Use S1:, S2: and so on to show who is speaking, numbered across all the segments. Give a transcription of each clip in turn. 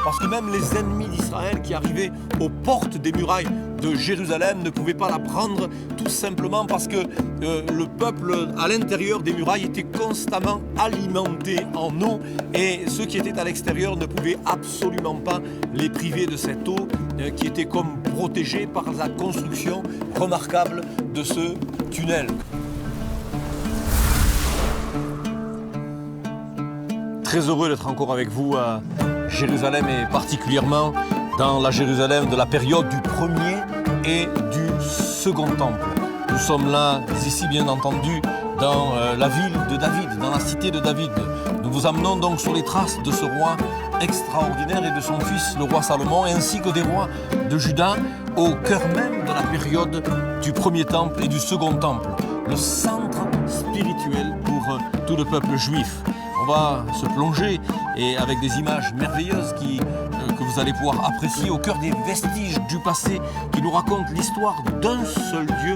S1: parce que même les ennemis d'Israël qui arrivaient aux portes des murailles de Jérusalem ne pouvaient pas la prendre, tout simplement parce que le peuple à l'intérieur des murailles était constamment alimenté en eau et ceux qui étaient à l'extérieur ne pouvaient absolument pas les priver de cette eau qui était comme protégée par la construction remarquable de ce tunnel. Très heureux d'être encore avec vous à Jérusalem et particulièrement dans la Jérusalem de la période du premier et du second temple. Nous sommes là, ici bien entendu, dans la ville de David, dans la cité de David. Nous vous amenons donc sur les traces de ce roi extraordinaire et de son fils, le roi Salomon, ainsi que des rois de Juda, au cœur même de la période du premier temple et du second temple, le centre spirituel pour tout le peuple juif. On va se plonger et avec des images merveilleuses que vous allez pouvoir apprécier au cœur des vestiges du passé qui nous racontent l'histoire d'un seul Dieu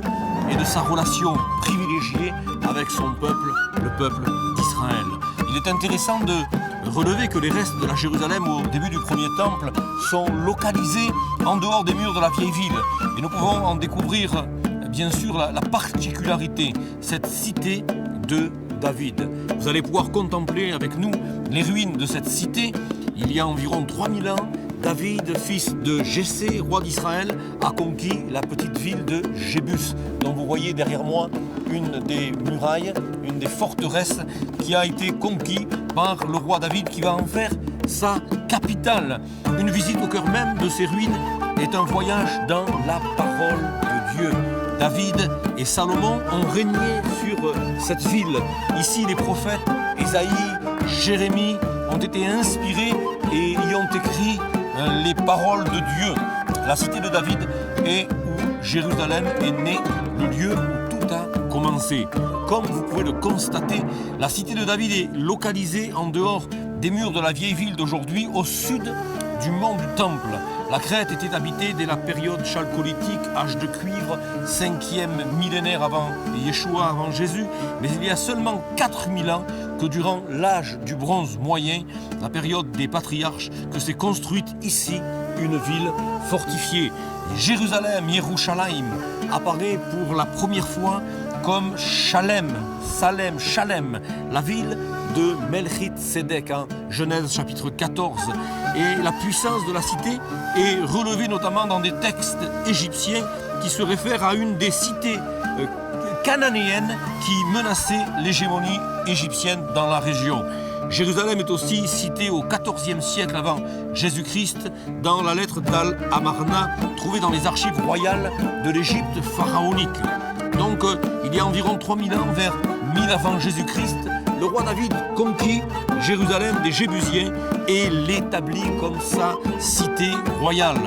S1: et de sa relation privilégiée avec son peuple, le peuple d'Israël. Il est intéressant de relever que les restes de la Jérusalem au début du premier temple sont localisés en dehors des murs de la vieille ville. Et nous pouvons en découvrir bien sûr la particularité, cette cité de David. Vous allez pouvoir contempler avec nous les ruines de cette cité. Il y a environ 3000 ans, David, fils de Jessé, roi d'Israël, a conquis la petite ville de Jébus, dont vous voyez derrière moi une des murailles, une des forteresses qui a été conquise par le roi David qui va en faire sa capitale. Une visite au cœur même de ces ruines est un voyage dans la parole de Dieu. David et Salomon ont régné sur cette ville. Ici, les prophètes Ésaïe, Jérémie ont été inspirés et y ont écrit les paroles de Dieu. La cité de David est où Jérusalem est né, le lieu où tout a commencé. Comme vous pouvez le constater, la cité de David est localisée en dehors des murs de la vieille ville d'aujourd'hui, au sud du mont du Temple. La Crète était habitée dès la période chalcolithique, âge de cuivre, 5e millénaire avant Yeshua, avant Jésus, mais il y a seulement 4000 ans que durant l'âge du bronze moyen, la période des patriarches, que s'est construite ici une ville fortifiée. Jérusalem, Yerushalayim, apparaît pour la première fois comme Shalem, la ville de Melchitsédek, Genèse chapitre 14. Et la puissance de la cité est relevée notamment dans des textes égyptiens qui se réfèrent à une des cités cananéennes qui menaçait l'hégémonie égyptienne dans la région. Jérusalem est aussi citée au XIVe siècle avant Jésus-Christ dans la lettre d'Al-Amarna trouvée dans les archives royales de l'Égypte pharaonique. Donc il y a environ 3000 ans, vers 1000 avant Jésus-Christ, le roi David conquit Jérusalem des Jébusiens et l'établit comme sa cité royale.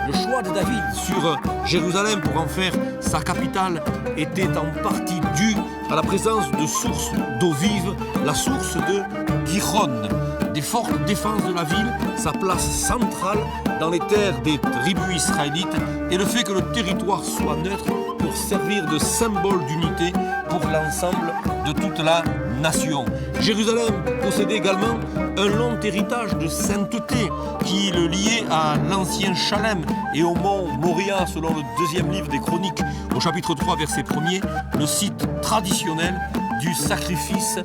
S1: Le choix de David sur Jérusalem pour en faire sa capitale était en partie dû à la présence de sources d'eau vive, la source de Gihon. Des fortes défenses de la ville, sa place centrale dans les terres des tribus israélites et le fait que le territoire soit neutre pour servir de symbole d'unité pour l'ensemble de toute la nation. Jérusalem possédait également un long héritage de sainteté qui le liait à l'ancien Chalem et au mont Moria selon le deuxième livre des Chroniques au chapitre 3 verset 1er, le site traditionnel du sacrifice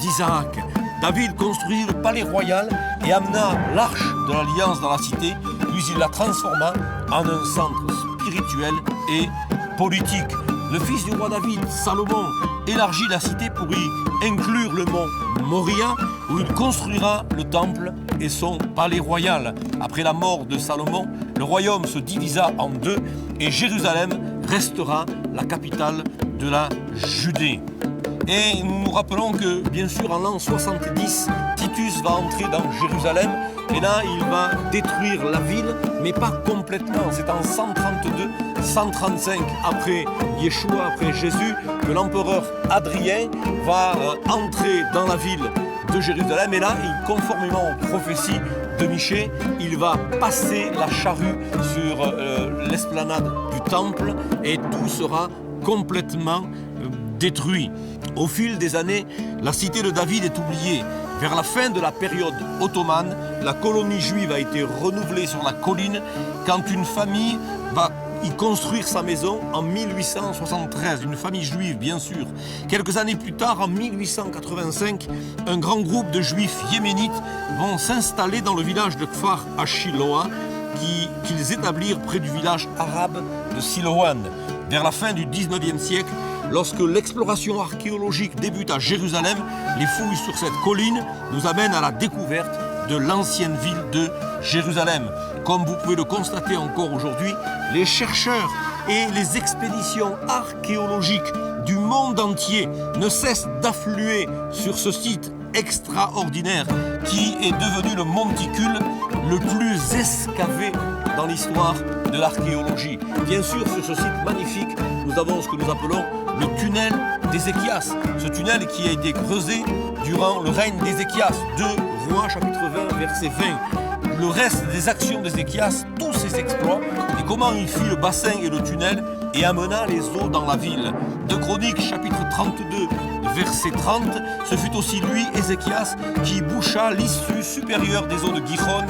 S1: d'Isaac. David construisit le palais royal et amena l'arche de l'alliance dans la cité, puis il la transforma en un centre spirituel et politique. Le fils du roi David, Salomon, élargit la cité pour y inclure le mont Moria, où il construira le temple et son palais royal. Après la mort de Salomon, le royaume se divisa en deux et Jérusalem restera la capitale de la Judée. Et nous nous rappelons que, bien sûr, en l'an 70, Titus va entrer dans Jérusalem et là, il va détruire la ville, mais pas complètement. C'est en 132, 135 après Yeshua, après Jésus, que l'empereur Adrien va entrer dans la ville de Jérusalem. Et là, conformément aux prophéties de Michée, il va passer la charrue sur l'esplanade du temple et tout sera complètement détruit. Au fil des années, la cité de David est oubliée Vers la fin de la période ottomane, la colonie juive a été renouvelée sur la colline quand une famille va y construire sa maison en 1873, une famille juive bien sûr. Quelques années plus tard, en 1885, un grand groupe de juifs yéménites vont s'installer dans le village de Kfar Ashiloah qu'ils établirent près du village arabe de Siloan. Vers la fin du 19e siècle, lorsque l'exploration archéologique débute à Jérusalem, les fouilles sur cette colline nous amènent à la découverte de l'ancienne ville de Jérusalem. Comme vous pouvez le constater encore aujourd'hui, les chercheurs et les expéditions archéologiques du monde entier ne cessent d'affluer sur ce site extraordinaire qui est devenu le monticule le plus escavé dans l'histoire de l'archéologie. Bien sûr, sur ce site magnifique, nous avons ce que nous appelons le tunnel d'Ézéchias. Ce tunnel qui a été creusé durant le règne d'Ézéchias, 2 Rois chapitre 20, verset 20. Le reste des actions d'Ézéchias, tous ses exploits, et comment il fit le bassin et le tunnel et amena les eaux dans la ville. 2 Chroniques chapitre 32, verset 30, ce fut aussi lui, Ézéchias, qui boucha l'issue supérieure des eaux de Gihon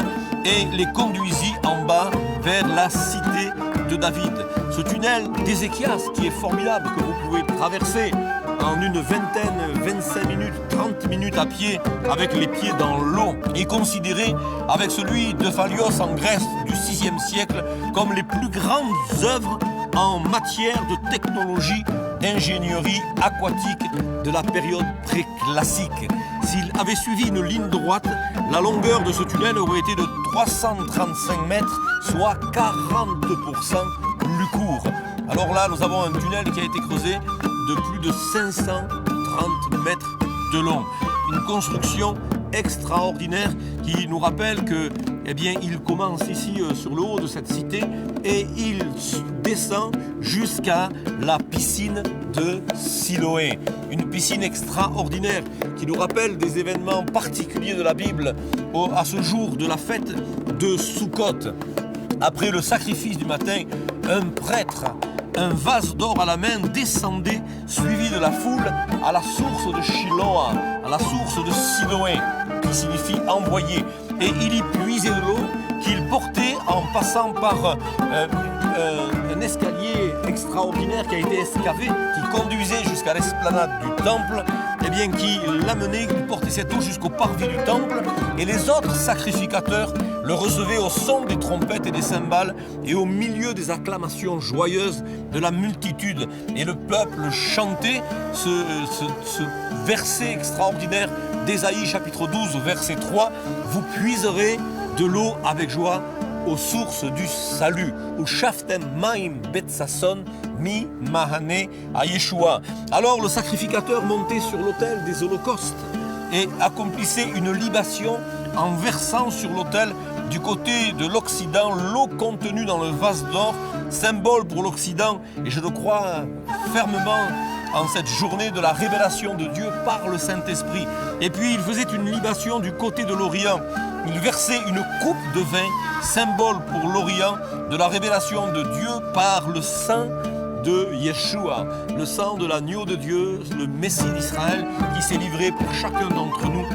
S1: et les conduisit en bas vers la cité de David. Ce tunnel d'Ézéchias qui est formidable, que vous pouvez traverser en une vingtaine, 25 minutes, 30 minutes à pied avec les pieds dans l'eau, est considéré avec celui de Phalios en Grèce du 6e siècle comme les plus grandes œuvres en matière de technologie, d'ingénierie aquatique de la période préclassique. S'il avait suivi une ligne droite, la longueur de ce tunnel aurait été de 335 mètres, soit 42% plus court. Alors là, nous avons un tunnel qui a été creusé de plus de 530 mètres de long. Une construction extraordinaire qui nous rappelle que, il commence ici sur le haut de cette cité et il descend jusqu'à la piscine de Siloé. Une piscine extraordinaire qui nous rappelle des événements particuliers de la Bible à ce jour de la fête de Sukkot. Après le sacrifice du matin, un prêtre, un vase d'or à la main, descendait, suivi de la foule, à la source de Shiloah, à la source de Siloé, qui signifie envoyé. Et il y puisait de l'eau qu'il portait en passant par un escalier extraordinaire qui a été excavé, qui conduisait jusqu'à l'esplanade du temple, qui l'amenait, il portait cette eau jusqu'au parvis du temple, et les autres sacrificateurs le recevaient au son des trompettes et des cymbales et au milieu des acclamations joyeuses de la multitude. Et le peuple chantait ce verset extraordinaire d'Ésaïe chapitre 12, verset 3, « Vous puiserez de l'eau avec joie aux sources du salut. Ou shaftem maim betsason mi mahane à Yeshua. » Alors le sacrificateur montait sur l'autel des holocaustes et accomplissait une libation en versant sur l'autel du côté de l'Occident l'eau contenue dans le vase d'or, symbole pour l'Occident, et je le crois fermement en cette journée de la révélation de Dieu par le Saint-Esprit. Et puis il faisait une libation du côté de l'Orient. Il versait une coupe de vin, symbole pour l'Orient de la révélation de Dieu par le sang de Yeshua, le sang de l'agneau de Dieu, le Messie d'Israël qui s'est livré pour chacun d'entre nous,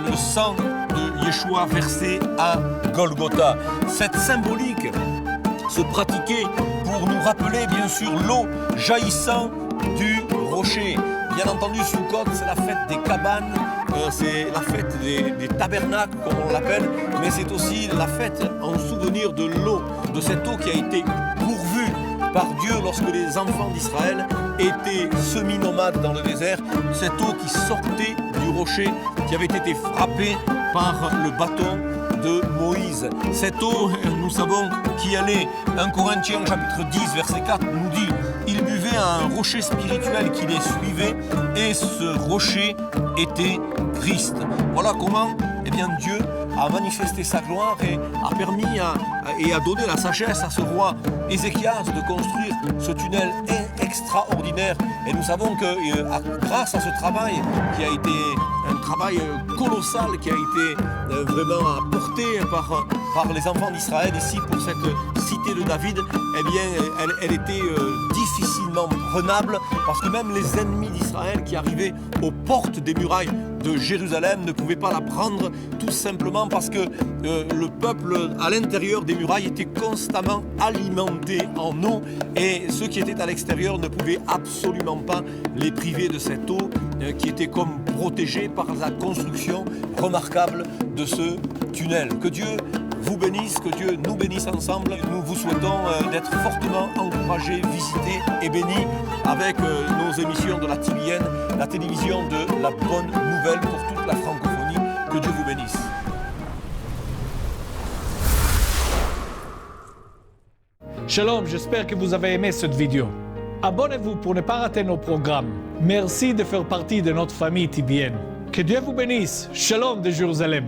S1: le sang de Yeshua versé à Golgotha. Cette symbolique se pratiquait pour nous rappeler bien sûr l'eau jaillissant du rocher. Bien entendu, Sukkot, c'est la fête des cabanes, c'est la fête des tabernacles, comme on l'appelle, mais c'est aussi la fête en souvenir de l'eau, de cette eau qui a été pourvue par Dieu lorsque les enfants d'Israël étaient semi-nomades dans le désert, cette eau qui sortait du rocher, qui avait été frappée par le bâton de Moïse. Cette eau, nous savons qui elle est. 1 Corinthiens chapitre 10, verset 4 nous dit « Il buvait à un rocher spirituel qui les suivait, et ce rocher était Christ. » Voilà comment Dieu a manifesté sa gloire et a permis et a donné la sagesse à ce roi Ézéchias de construire ce tunnel extraordinaire. Et nous savons que grâce à ce travail, qui a été un travail colossal, qui a été vraiment apporté par les enfants d'Israël ici pour cette cité de David, elle était difficilement prenable, parce que même les ennemis d'Israël qui arrivaient aux portes des murailles de Jérusalem ne pouvaient pas la prendre, tout simplement parce que le peuple à l'intérieur des murailles était constamment alimenté en eau et ceux qui étaient à l'extérieur ne pouvaient absolument pas les priver de cette eau qui était comme protégée par la construction remarquable de ce tunnel. Que Dieu vous bénisse, que Dieu nous bénisse ensemble. Nous vous souhaitons d'être fortement encouragés, visités et bénis avec nos émissions de la TBN, la télévision de la bonne nouvelle pour toute la francophonie. Que Dieu vous bénisse.
S2: Shalom, j'espère que vous avez aimé cette vidéo. Abonnez-vous pour ne pas rater nos programmes. Merci de faire partie de notre famille TBN. Que Dieu vous bénisse. Shalom de Jérusalem.